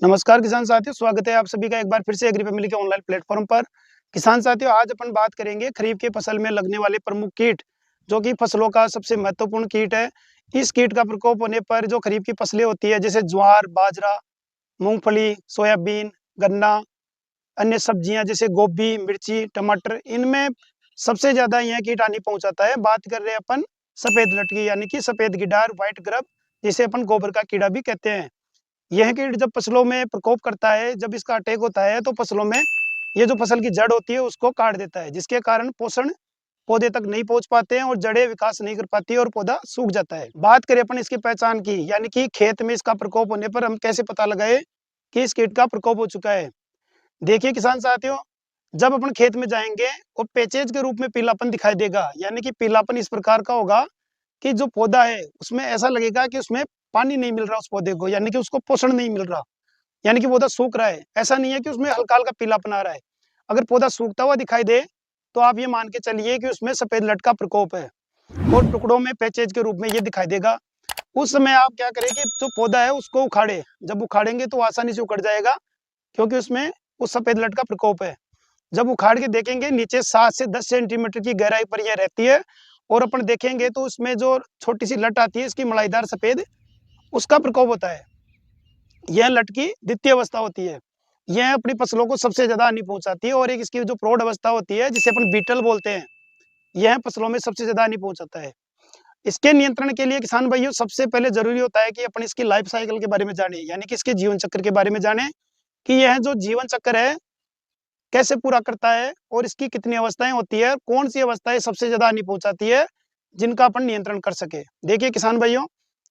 नमस्कार किसान साथियों, स्वागत है आप सभी का एक बार फिर से एग्री फैमिली के ऑनलाइन प्लेटफॉर्म पर। किसान साथियों, आज अपन बात करेंगे खरीफ के फसल में लगने वाले प्रमुख कीट, जो कि फसलों का सबसे महत्वपूर्ण कीट है। इस कीट का प्रकोप होने पर जो खरीफ की फसलें होती है, जैसे ज्वार, बाजरा, मूंगफली, सोयाबीन, गन्ना, अन्य सब्जियां जैसे गोभी, मिर्ची, टमाटर, इनमें सबसे ज्यादा यह कीट हानि पहुंचाता है। बात कर रहे हैं अपन सफेद लटकी यानी कि सफेद गिडार, व्हाइट ग्रब, जिसे अपन गोबर का कीड़ा भी कहते हैं। यह कीट जब फसलों में प्रकोप करता है, जब इसका अटैक होता है, तो फसलों में ये जो फसल की जड़ होती है उसको काट देता है, जिसके कारण पोषण पौधे तक नहीं पहुंच पाते हैं और जड़ें विकास नहीं कर पाती है और पौधा सूख जाता है। बात करें अपन इसकी पहचान की, यानी कि खेत में इसका प्रकोप होने पर हम कैसे पता लगाए कि इस कीट का प्रकोप हो चुका है। देखिए किसान साथियों, जब अपन खेत में जाएंगे और पैचेज के रूप में पीलापन दिखाई देगा, यानी कि पीलापन इस प्रकार का होगा कि जो पौधा है उसमें ऐसा लगेगा कि उसमें पानी नहीं मिल रहा उस पौधे को, यानी कि उसको पोषण नहीं मिल रहा, यानी कि पौधा सूख रहा है। ऐसा नहीं है कि उसमें हल्का-हल्का पीलापन आ रहा है। अगर पौधा सूखता हुआ दिखाई दे, तो आप ये मान के चलिए कि उसमें सफेद लट का प्रकोप है और टुकड़ों में पैचेज के रूप में ये दिखाई देगा। उस समय आप क्या करें कि जो पौधा है उसको उखाड़े। जब उखाड़ेंगे तो आसानी से उखड़ जाएगा, क्योंकि उसमें उस सफेद लट का प्रकोप है। जब उखाड़ के देखेंगे, नीचे 7 से 10 सेंटीमीटर की गहराई पर यह रहती है और अपन देखेंगे तो उसमें जो छोटी-सी लट आती है, इसकी मलाईदार सफेद, उसका प्रकोप होता है। यह लट की द्वितीय अवस्था होती है। यह अपनी फसलों को सबसे ज़्यादा हानि पहुँचाती है और एक इसकी जो प्रौढ़ अवस्था होती है, जिसे अपन बीटल बोलते हैं, यह फसलों में सबसे ज़्यादा हानि पहुँचाता है। इसके नियंत्रण के लिए किसान भाइयों, सबसे पहले ज़रूरी होता है कि अपन इसकी लाइफ साइकिल के बारे में जानें, यानी कि इसके जीवन चक्र के बारे में जानें कि यह जो जीवन चक्र है, कैसे पूरा करता है और इसकी कितनी अवस्थाएँ होती है, कौन-सी अवस्थाएँ सबसे ज़्यादा हानि पहुँचाती है, जिनका अपन नियंत्रण कर सकें। देखिए किसान भाइयों,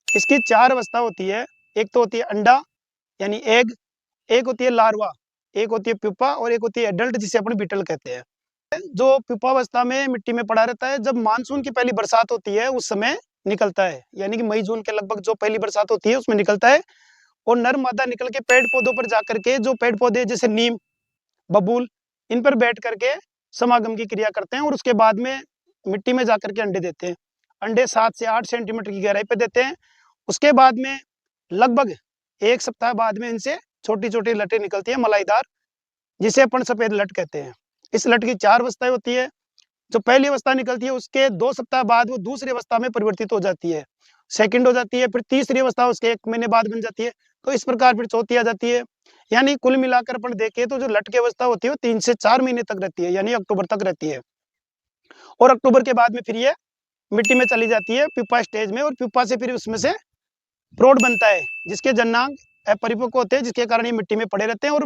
इसकी 4 अवस्था होती है। एक तो होती है अंडा, यानी एग, एक होती है लार्वा, एक होती है प्यूपा और एक होती है एडल्ट, जिसे अपन बीटल कहते हैं। जो प्यूपावस्था में मिट्टी में पड़ा रहता है, जब मानसून की पहली बरसात होती है उस समय निकलता है, यानी कि मई-जून के लगभग जो पहली बरसात होती है उसमें निकलता है और नर मादा निकल के पेड़-पौधों पर जाकर के, जो पेड़-पौधे जैसे नीम, बबूल, इन पर बैठ करके समागम की क्रिया करते हैं और उसके बाद में मिट्टी में जाकर के अंडे देते हैं। अंडे 7 से 8 सेंटीमीटर की गहराई पे देते हैं। उसके बाद में लगभग 1 सप्ताह बाद में इनसे छोटी-छोटी लटें निकलती हैं मलाईदार, जिसे अपन सफेद लट कहते हैं। इस लट की 4 अवस्थाएँ होती है। जो पहली अवस्था निकलती है उसके 2 सप्ताह बाद वो दूसरी अवस्था में परिवर्तित हो जाती है। सेकंड हो जाती है, फिर तीसरी अवस्था उसके 1 महीने बाद बन जाती है। तो इस प्रकार फिर चौथी आ जाती है। यानी कुल मिलाकर अपन देखें तो जो लट की अवस्था होती है वो 3 से 4 महीने तक रहती है, यानी अक्टूबर तक रहती है। और अक्टूबर के बाद में फिर ये मिट्टी में चली जाती है प्यूपा स्टेज में, और प्यूपा से फिर उसमें से प्रौढ़ बनता है, जिसके जननांग अपरिपक्व होते हैं, जिसके कारण ये मिट्टी में पड़े रहते हैं और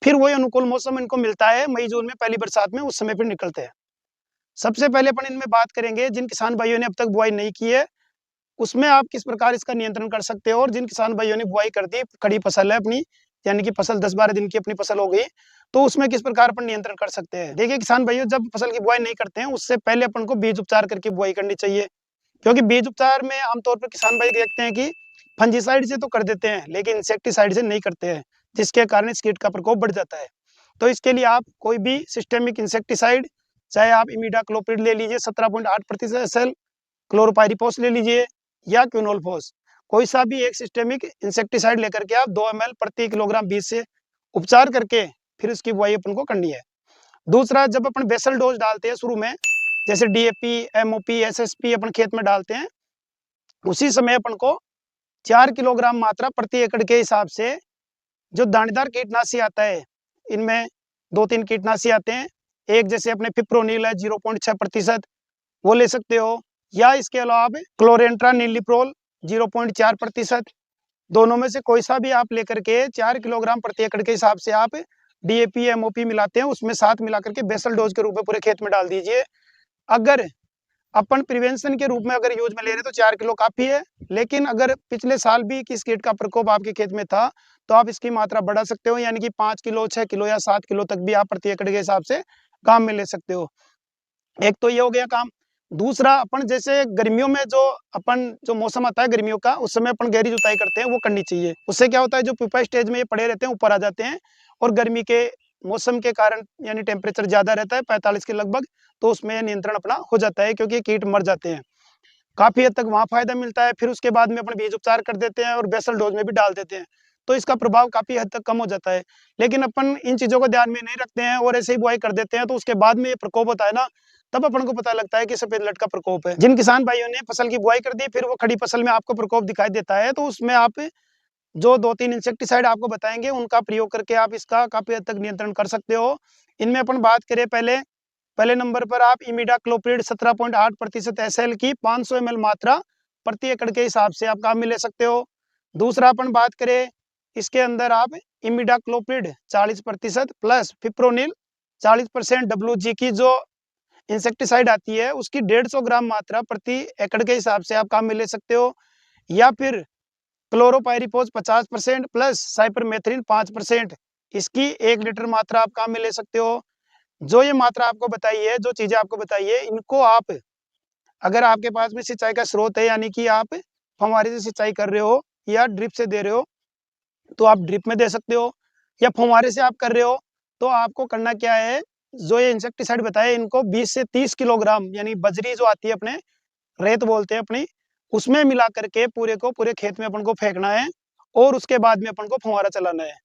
फिर वही अनुकूल मौसम इनको मिलता है मई-जून में पहली बरसात में, उस समय फिर निकलते हैं। सबसे पहले अपन इनमें बात करेंगे, जिन किसान भाइयों ने अब तक बुआई नहीं की है, उसमें आप किस प्रकार इसका नियंत्रण कर सकते हो, और जिन किसान भाइयों ने बुआई कर दी, खड़ी फसल है अपनी, यानी कि फसल 10-12 दिन की अपनी फसल हो गई, तो उसमें किस प्रकार अपन नियंत्रण कर सकते हैं। देखिए किसान भाइयों, जब फसल की बुआई नहीं करते हैं, उससे पहले अपन को बीज उपचार करके बुआई करनी चाहिए। क्योंकि बीज उपचार में आमतौर पर किसान भाई देखते हैं कि फंजीसाइड से तो कर देते हैं, लेकिन इंसेक्टिसाइड से नहीं करते हैं, जिसके कारण इस कीट का प्रकोप बढ़ जाता है। तो इसके लिए आप कोई भी सिस्टेमिक इंसेक्टिसाइड, चाहे आप इमिडाक्लोप्रिड ले लीजिए 17.8% एसएल, क्लोरोपाइरिफॉस ले लीजिए या क्विनोलफॉस, कोई सा भी एक सिस्टेमिक इंसेक्टिसाइड लेकर के आप 2 एमएल प्रति किलोग्राम बीज से उपचार करके फिर उसकी बुआई अपन को करनी है। दूसरा, जब अपन बेसल डोज डालते हैं शुरू में, जैसे डीएपी, एमओपी, एसएसपी अपन खेत में डालते हैं, उसी समय अपन को 4 किलोग्राम मात्रा प्रति एकड़ के हिसाब से जो दानेदार कीटनाशी आता है, इनमें 2-3 कीटनाशी आते हैं। एक जैसे अपने फिप्रोनिल है 0.6%, वो ले सकते हो, या इसके अलावा आप क्लोरेंट्रानिलिप्रोल 0.4%, दोनों में से कोई सा भी आप लेकर के 4 किलोग्राम प्रति एकड़ के हिसाब से आप डीएपी, एमओपी मिलाते हैं, उसमें साथ मिला करके बेसल डोज के रूप में पूरे खेत में डाल दीजिए। अगर अपन प्रिवेंशन के रूप में अगर यूज में ले रहे तो 4 किलो काफ़ी है, लेकिन अगर पिछले साल भी किस कीट का प्रकोप आपके खेत में था, तो आप इसकी मात्रा बढ़ा सकते हो, यानी कि 5 किलो, 6 किलो या 7 किलो तक भी आप प्रति एकड़ के हिसाब से काम में ले सकते हो। एक तो ये हो गया काम। दूसरा, अपन जैसे गर्मियों में जो मौसम आता है गर्मियों का, उस समय अपन गहरी जुताई करते हैं, वो करनी चाहिए। उससे क्या होता है, जो प्यूपा स्टेज में ये पड़े रहते हैं ऊपर आ जाते हैं, और गर्मी के मौसम के कारण, यानी टेम्परेचर ज़्यादा रहता है 45 के लगभग, तो उसमें नियंत्रण अपना हो जाता है, क्योंकि कीट मर जाते हैं। काफ़ी हद तक वहाँ फ़ायदा मिलता है। फिर उसके बाद में अपन बीज उपचार कर देते हैं और बेसल डोज में भी डाल देते हैं। तो इसका प्रभाव काफ़ी हद तक कम हो जाता है। लेकिन अपन इन चीज़ों को ध्यान में नहीं रखते हैं और ऐसे ही बुआई कर देते हैं, तो उसके बाद में ये प्रकोप होता है ना, तब अपन को पता लगता है कि सफ़ेद लट का प्रकोप है। जिन किसान भाइयों ने फसल की बुआई कर दी, फिर वो खड़ी फसल में आपको प्रकोप दिखाई देता है, तो उसमें आप जो 2-3 इंसेक्टिसाइड आपको बताएँगे, उनका प्रयोग करके आप इसका काफ़ी हद तक नियंत्रण कर सकते हो। इनमें अपन बात करें पहले नंबर पर आप इमिडाक्लोप्रिड 17.8% एसएल की 500 एमएल मात्रा प्रति एकड़ के हिसाब से आप काम में ले सकते हो। दूसरा अपन बात करें, इसके अंदर आप इमिडाक्लोप्रिड 40% प्लस फिप्रोनिल 40% डब्ल्यूजी की जो इंसेक्टिसाइड आती है, उसकी 150 ग्राम मात्रा प्रति एकड़ के हिसाब से आप काम में ले सकते हो। या फिर क्लोरोपाइरिफॉस 50% प्लस साइपरमेथ्रिन 5%, इसकी 1 लीटर मात्रा आप काम में ले सकते हो। जो ये मात्रा आपको बताई है, जो चीज़ें आपको बताई है, इनको आप अगर आपके पास में सिंचाई का स्रोत है, यानी कि आप फव्वारे से सिंचाई कर रहे हो या ड्रिप से दे रहे हो, तो आप ड्रिप में दे सकते हो। या फव्वारे से आप कर रहे हो, तो आपको करना क्या है, जो ये इंसेक्टिसाइड बताए, इनको 20 से 30 किलोग्राम यानी बजरी जो आती है अपने, रेत बोलते हैं अपनी, उसमें मिला करके पूरे खेत में अपन को फेंकना है और उसके बाद में अपन को फव्वारा चलाना है।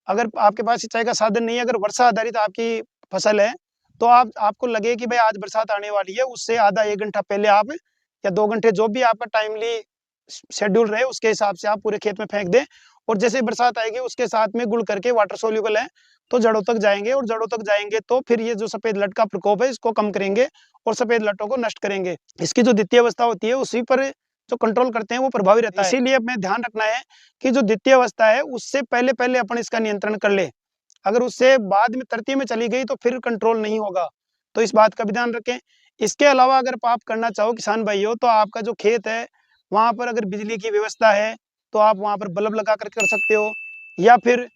अगर आपके पास सिंचाई का साधन नहीं है, अगर वर्षा आधारित आपकी फसल है, तो आपको लगे कि भाई आज बरसात आने वाली है, उससे आधा 1 घंटा पहले आप या 2 घंटे जो भी आपका टाइमली शेड्यूल रहे, उसके हिसाब से आप पूरे खेत में फेंक दें। और जैसे ही बरसात आएगी, उसके साथ में गुड़ करके वाटर सोल्यूबल है, तो जड़ों तक जाएँगे और जड़ों तक जाएँगे तो फिर ये जो सफ़ेद लट का प्रकोप है, इसको कम करेंगे और सफ़ेद लट्टों को नष्ट करेंगे। इसकी जो द्वितीय अवस्था होती है, उसी पर जो कंट्रोल करते हैं, वो प्रभावी रहता है। इसीलिए हमें ध्यान रखना है कि जो द्वितीय अवस्था है, उससे पहले-पहले अपन इसका नियंत्रण कर लें। अगर उससे बाद में तृतीय में चली गई, तो फिर कंट्रोल नहीं होगा। तो इस बात का भी ध्यान रखें। इसके अलावा अगर आप करना चाहो किसान भाइयों, तो आपका जो खेत है, वहाँ पर अगर बिजली की व्यवस्था है, तो आप वहाँ पर बल्ब लगा कर सकते हो। या फिर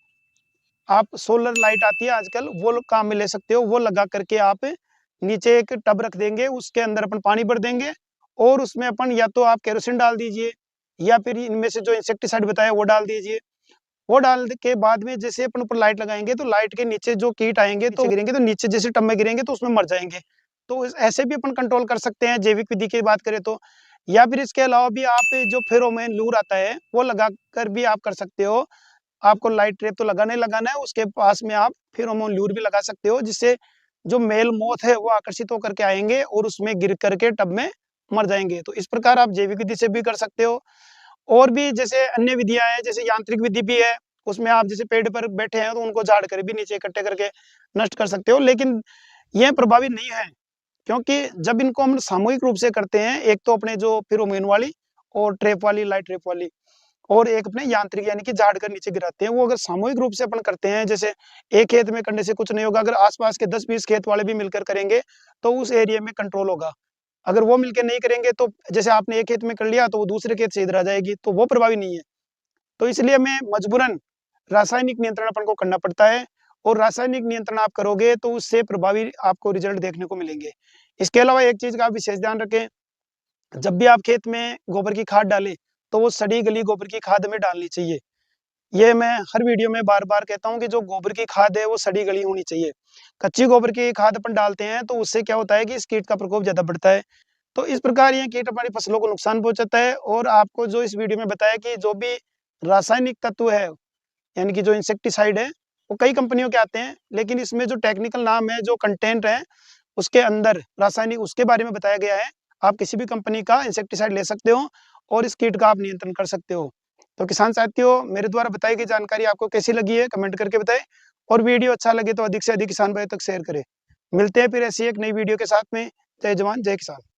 आप सोलर लाइट आती है आजकल, वो काम में ले सकते हो। वो लगा करके आप नीचे एक टब रख देंगे, उसके अंदर अपन पानी भर देंगे और उसमें अपन या तो आप केरोसिन डाल दीजिए या फिर इनमें से जो इंसेक्टिसाइड बताया वो डाल दीजिए। वो डालने के बाद में जैसे अपन ऊपर लाइट लगाएँगे, तो लाइट के नीचे जो कीट आएँगे तो गिरेंगे, तो नीचे जैसे टब में गिरेंगे तो उसमें मर जाएँगे। तो ऐसे भी अपन कंट्रोल कर सकते हैं जैविक विधि की बात करें तो। या फिर इसके अलावा भी आप जो फेरोमोन लूर आता है, वो लगाकर भी आप कर सकते हो। आपको लाइट ट्रैप तो लगाना ही लगाना है, उसके पास में आप फेरोमोन लूर भी लगा सकते हो, जिससे जो मेल मोथ है, वो आकर्षित होकर के आएँगे और उसमें गिर कर के टब में मर जाएँगे। तो इस प्रकार आप जैविक विधि से भी कर सकते हो। और भी जैसे अन्य विधियाँ हैं, जैसे यांत्रिक विधि भी है, उसमें आप जैसे पेड़ पर बैठे हैं, तो उनको झाड़ कर भी नीचे इकट्ठे करके नष्ट कर सकते हो। लेकिन ये प्रभावी नहीं है, क्योंकि जब इनको हम सामूहिक रूप से करते हैं, एक तो अपने जो फेरोमोन वाली और ट्रैप वाली, लाइट ट्रैप वाली, और एक अपने यांत्रिक यानी कि झाड़ कर नीचे गिराते हैं, वो अगर सामूहिक रूप से अपन करते हैं, जैसे एक खेत में करने से कुछ नहीं होगा, अगर आस-पास के 10-20 खेत वाले भी मिलकर करेंगे, तो उस एरिया में कंट्रोल होगा। अगर वो मिलके नहीं करेंगे, तो जैसे आपने एक खेत में कर लिया, तो वो दूसरे खेत से इधर आ जाएगी, तो वो प्रभावी नहीं है। तो इसलिए हमें मजबूरन रासायनिक नियंत्रण अपन को करना पड़ता है और रासायनिक नियंत्रण आप करोगे, तो उससे प्रभावी आपको रिजल्ट देखने को मिलेंगे। इसके अलावा एक चीज़ का आप विशेष ध्यान रखें, जब भी आप खेत में गोबर की खाद डालें, तो वो सड़ी गली गोबर की खाद हमें डालनी चाहिए। ये मैं हर वीडियो में बार-बार कहता हूँ कि जो गोबर की खाद है, वो सड़ी गली होनी चाहिए। कच्ची गोबर की खाद अपन डालते हैं, तो उससे क्या होता है कि इस कीट का प्रकोप ज़्यादा बढ़ता है। तो इस प्रकार ये कीट हमारी फसलों को नुकसान पहुँचाता है और आपको जो इस वीडियो में बताया कि जो भी रासायनिक तत्व है, यानी कि जो इंसेक्टिसाइड है, वो कई कंपनियों के आते हैं, लेकिन इसमें जो टेक्निकल नाम है, जो कंटेंट है, उसके अंदर रासायनिक उसके बारे में बताया गया है। आप किसी भी कंपनी का इंसेक्टिसाइड ले सकते हो और इस कीट का आप नियंत्रण कर सकते हो। तो किसान साथियों, मेरे द्वारा बताई गई जानकारी आपको कैसी लगी है, कमेंट करके बताएँ और वीडियो अच्छा लगे तो अधिक से अधिक किसान भाइयों तक शेयर करें। मिलते हैं फिर ऐसी एक नई वीडियो के साथ में। जय जवान, जय किसान।